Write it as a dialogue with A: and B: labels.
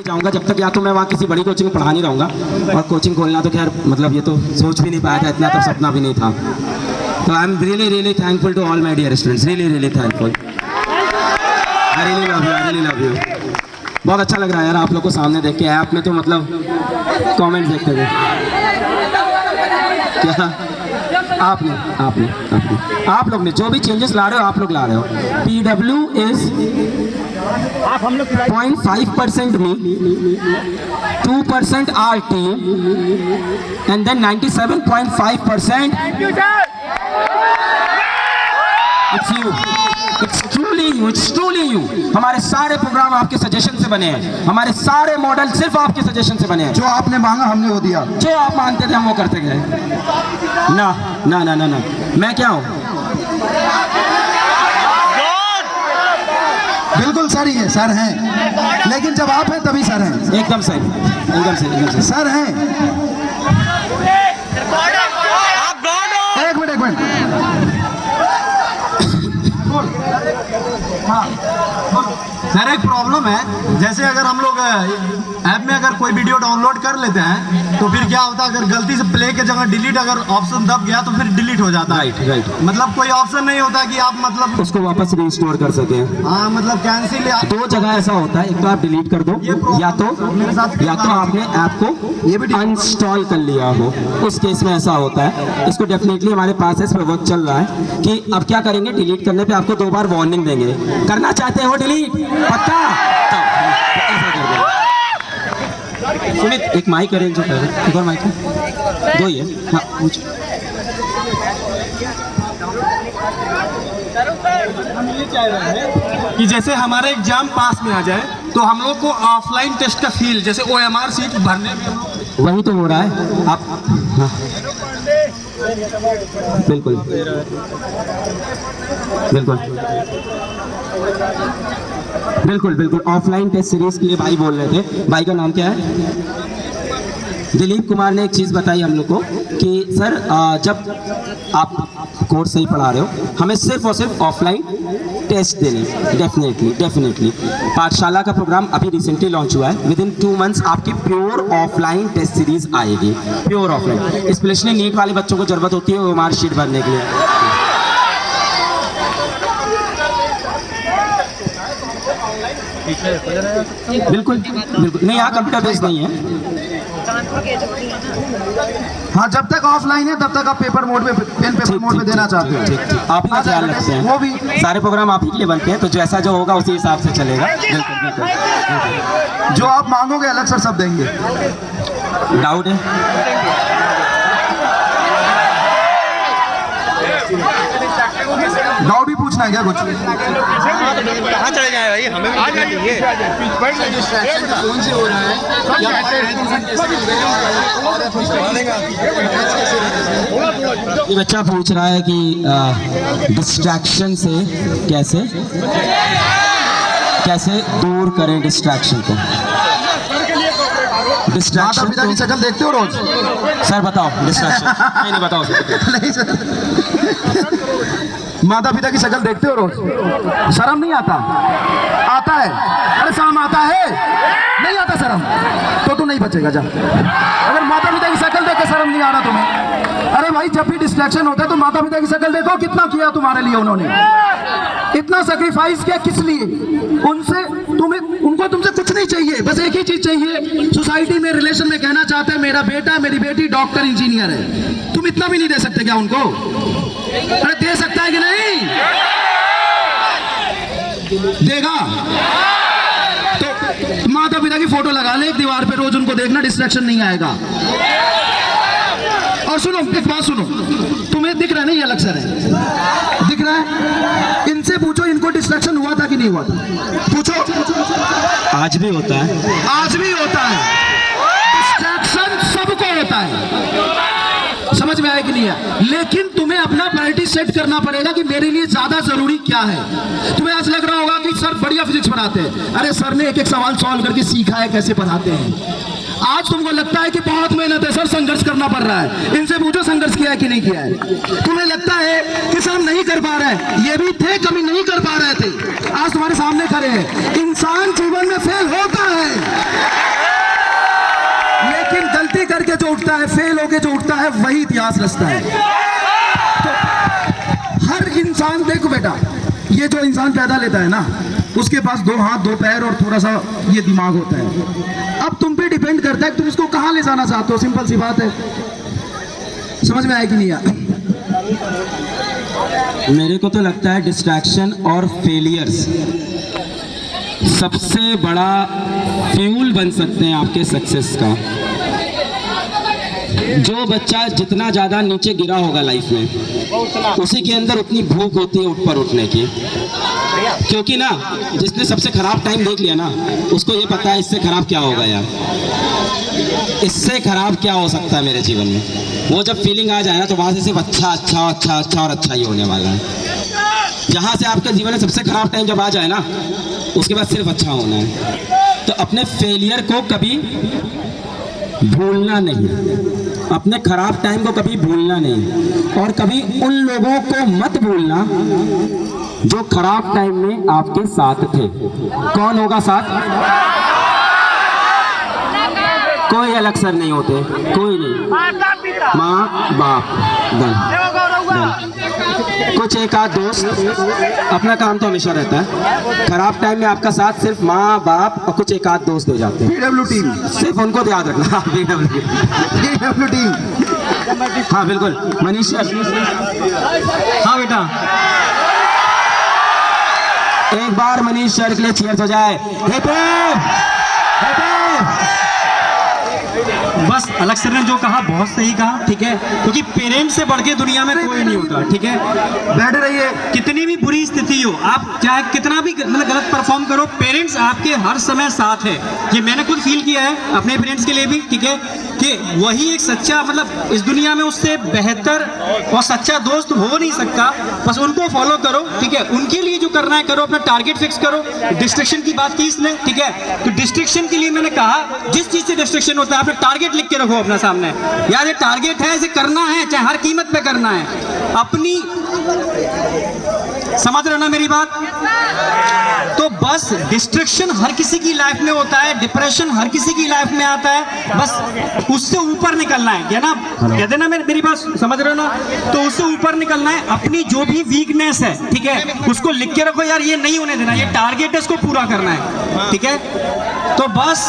A: जाऊंगा जब तक, या तो मैं वहाँ किसी बड़ी कोचिंग में पढ़ा नहीं रहूँगा, और कोचिंग खोलना तो खैर मतलब ये तो सोच भी नहीं पाया था, इतना तो सपना भी नहीं था। तो I am really thankful to all my dear students, really thankful. I really love you. बहुत अच्छा लग रहा है यार आप लोग को सामने देख के। ऐप में तो मतलब कमेंट्स देखते थे क्या आप लोग ने जो भी चेंजेस ला रहे हो आप लोग ला रहे हो। PW is 0.5% me, 2% our team, and then 97.5% it's you. It's truly you. हमारे सारे प्रोग्राम आपके सजेशन से बने हैं, हमारे सारे मॉडल सिर्फ आपके सजेशन से बने हैं।
B: जो आपने मांगा हमने वो दिया,
A: जो आप मानते थे हम वो करते गए। ना मैं क्या हूँ?
B: बिल्कुल सर ही है, सर हैं, लेकिन जब आप हैं तभी सर हैं।
A: एकदम सही
B: सर हैं। एक मिनट
C: सर एक प्रॉब्लम है, जैसे अगर हम लोग ऐप में अगर कोई वीडियो डाउनलोड कर लेते हैं तो फिर क्या होता है, अगर गलती से प्ले के जगह डिलीट अगर ऑप्शन दब गया तो फिर डिलीट हो जाता है।
A: राइट।
C: मतलब कोई ऑप्शन नहीं होता कि आप मतलब
A: उसको वापस रिस्टोर कर सके।
C: हाँ मतलब कैंसिल।
A: दो जगह ऐसा होता है, एक तो आप डिलीट कर दो, या तो आपने ऐप को ये भी अनइंस्टॉल कर लिया हो, उस केस में ऐसा होता है। इसको डेफिनेटली हमारे पास इस पर वर्क चल रहा है कि अब क्या करेंगे, डिलीट करने पे आपको 2 बार वार्निंग देंगे। करना चाहते हो डिलीट पक्का? ऐसा कर दो। सुमित एक माइक अरेंज कर दो, एक और माइक है, 2 ही है। हाँ पूछ।
C: हम ये चाह रहे हैं कि जैसे हमारा एग्जाम पास में आ जाए तो हम लोग को ऑफलाइन टेस्ट का फील, जैसे OMR सीट भरने में
A: वही तो हो रहा है आप। हाँ बिल्कुल ऑफलाइन टेस्ट सीरीज के लिए भाई बोल रहे थे। भाई का नाम क्या है? दिलीप कुमार ने एक चीज़ बताई हम लोग को कि सर जब आप कोर्स सही पढ़ा रहे हो, हमें सिर्फ और सिर्फ ऑफलाइन टेस्ट देने। डेफिनेटली पाठशाला का प्रोग्राम अभी रिसेंटली लॉन्च हुआ है। विदिन 2 मंथ्स आपकी प्योर ऑफलाइन टेस्ट सीरीज आएगी, प्योर ऑफलाइन। स्पेशली नीट वाले बच्चों को जरूरत होती है OMR शीट भरने के लिए। बिल्कुल नहीं, यहाँ कंप्यूटर बेस्ड नहीं है।
B: हाँ, जब तक ऑफलाइन है तब तक आप पेपर मोड में, पेन पेपर मोड में देना चाहते हो।
A: ठीक आप ही ख्याल रखते हैं,
B: वो भी
A: सारे प्रोग्राम आप ही के लिए बनते हैं, तो जैसा जो होगा उसी हिसाब से चलेगा। बिल्कुल
B: जो आप मांगोगे अलग सर सब देंगे।
A: डाउट है?
B: डाउट भी पूछना है क्या कुछ?
D: कहाँ चले जाए भाई, हमें भी देखना चाहिए।
B: कौन से हो रहा है?
A: ये बच्चा पूछ रहा है कि डिस्ट्रैक्शन से कैसे दूर करें डिस्ट्रैक्शन को।
B: माता पिता की शक्ल देखते हो रोज?
A: सर बताओ डिस्ट्रैक्शन। नहीं बताओ
B: नहीं सर, माता पिता की शक्ल देखते हो रोज? शर्म नहीं आता? आता है। अरे शर्म आता है? नहीं आता शर्म? तो तू नहीं बचेगा जा। अगर माता पिता की शक्ल देख के शर्म नहीं आ रहा तुम्हें, अरे भाई जब भी डिस्ट्रैक्शन होता है तो माता पिता की शक्ल देखो, कितना किया तुम्हारे लिए उन्होंने, इतना सेक्रीफाइस किया किस लिए? उनको तुमसे कुछ नहीं चाहिए, बस एक ही चीज चाहिए। सोसाइटी में, रिलेशन में कहना चाहते हैं मेरा बेटा मेरी बेटी डॉक्टर इंजीनियर है, तुम इतना भी नहीं दे सकते क्या उनको? अरे दे सकता है कि नहीं? देगा? तो माता पिता की फोटो लगा ले एक दीवार पे, रोज उनको देखना, डिस्ट्रैक्शन नहीं आएगा। और सुनो एक बात सुनो, तुम्हें दिख रहा नहीं अलग सर है, दिख रहा है? इनसे पूछो इनको डिस्ट्रैक्शन हुआ था कि नहीं हुआ था, पूछो।
A: आज भी होता है,
B: आज भी होता है। डिस्ट्रैक्शन सबको होता है, समझ में आया कि नहीं है? लेकिन तुम्हें अपना प्रायोरिटी सेट करना पड़ेगा कि मेरे लिए ज्यादा जरूरी क्या है। तुम्हें आज लग रहा होगा कि सर बढ़िया फिजिक्स पढ़ाते हैं, अरे सर ने एक एक सवाल सॉल्व करके सीखा है कैसे पढ़ाते हैं। आज तुमको लगता है कि बहुत मेहनत है सर, संघर्ष करना पड़ रहा है, इनसे पूछो संघर्ष किया है कि नहीं किया है। तुम्हें लगता है कि सर नहीं कर पा रहे हैं, ये भी थे कभी नहीं कर पा रहे थे, आज तुम्हारे सामने खड़े हैं। इंसान जीवन में फेल होता है, उठता है, फेल होके जो उठता है, वही इतिहास रचता है। तो हर इंसान, देखो बेटा, ये जो इंसान पैदा लेता है ना, उसके पास 2 हाथ 2 पैर और थोड़ा सा ये दिमाग होता है। अब तुम पे डिपेंड करता है कि तुम इसको कहाँ ले जाना चाहते हो। सिंपल सी बात है। समझ में आया कि नहीं आया?
A: मेरे को तो लगता है डिस्ट्रैक्शन और फेलियर्स सबसे बड़ा फ्यूल बन सकते हैं आपके सक्सेस का। जो बच्चा जितना ज़्यादा नीचे गिरा होगा लाइफ में, उसी के अंदर उतनी भूख होती है ऊपर उठने की। क्योंकि ना, जिसने सबसे खराब टाइम देख लिया ना, उसको ये पता है इससे खराब क्या होगा यार, इससे खराब क्या हो सकता है मेरे जीवन में। वो जब फीलिंग आ जाए ना, तो वहाँ से सिर्फ अच्छा अच्छा अच्छा अच्छा और अच्छा ही होने वाला है। जहाँ से आपके जीवन में सबसे खराब टाइम जब आ जाए ना, उसके बाद सिर्फ अच्छा होना है। तो अपने फेलियर को कभी भूलना नहीं, अपने खराब टाइम को कभी भूलना नहीं, और कभी उन लोगों को मत भूलना जो खराब टाइम में आपके साथ थे। कौन होगा साथ? कोई अलग सर नहीं होते, कोई नहीं, माँ बाप, धन। कुछ एक आध दोस्त, अपना काम तो हमेशा रहता है। खराब टाइम में आपका साथ सिर्फ माँ बाप और कुछ एक आध दोस्त दे जाते हैं।
B: PW टीम,
A: सिर्फ उनको याद रखना।
B: PW team.
A: हाँ बिल्कुल मनीष सर। हाँ बेटा, एक बार मनीष सर के लिए चीयर्स हो जाए। Hip hip, hip hip.
E: बस अलग सर ने जो कहा बहुत सही कहा, ठीक है, क्योंकि पेरेंट्स से बढ़ के दुनिया में कोई नहीं होता, ठीक है।
B: बैठे रहिए।
E: कितनी भी बुरी स्थिति हो, आप चाहे कितना भी मतलब गलत परफॉर्म करो, पेरेंट्स आपके हर समय साथ है। ये मैंने खुद फील किया है अपने पेरेंट्स के लिए भी, ठीक है, कि वही एक सच्चा, मतलब इस दुनिया में उससे बेहतर और सच्चा दोस्त हो नहीं सकता। बस उनको फॉलो करो, ठीक है, उनके लिए जो करना है करो, अपना टारगेट फिक्स करो। डिस्ट्रैक्शन की बात की इसने, ठीक है, तो डिस्ट्रैक्शन के लिए मैंने कहा, जिस चीज से डिस्ट्रैक्शन होता है आपने टारगेट लिख के रखो अपना सामने। यार ये टारगेट है, इसे करना है, चाहे हर कीमत पे करना है। अपनी, समझ रहे हो ना मेरी बात? तो बस डिस्ट्रैक्शन हर किसी की लाइफ में होता है, डिप्रेशन हर किसी की लाइफ में आता है, बस उससे ऊपर निकलना है, क्या ना, कहते ना, मेरी बात समझ रहे हो ना? तो उससे ऊपर निकलना है। अपनी जो भी वीकनेस है, ठीक है, उसको लिख के रखो, यार ये नहीं होने देना, ये टारगेट है, इसको पूरा करना है, ठीक है। तो बस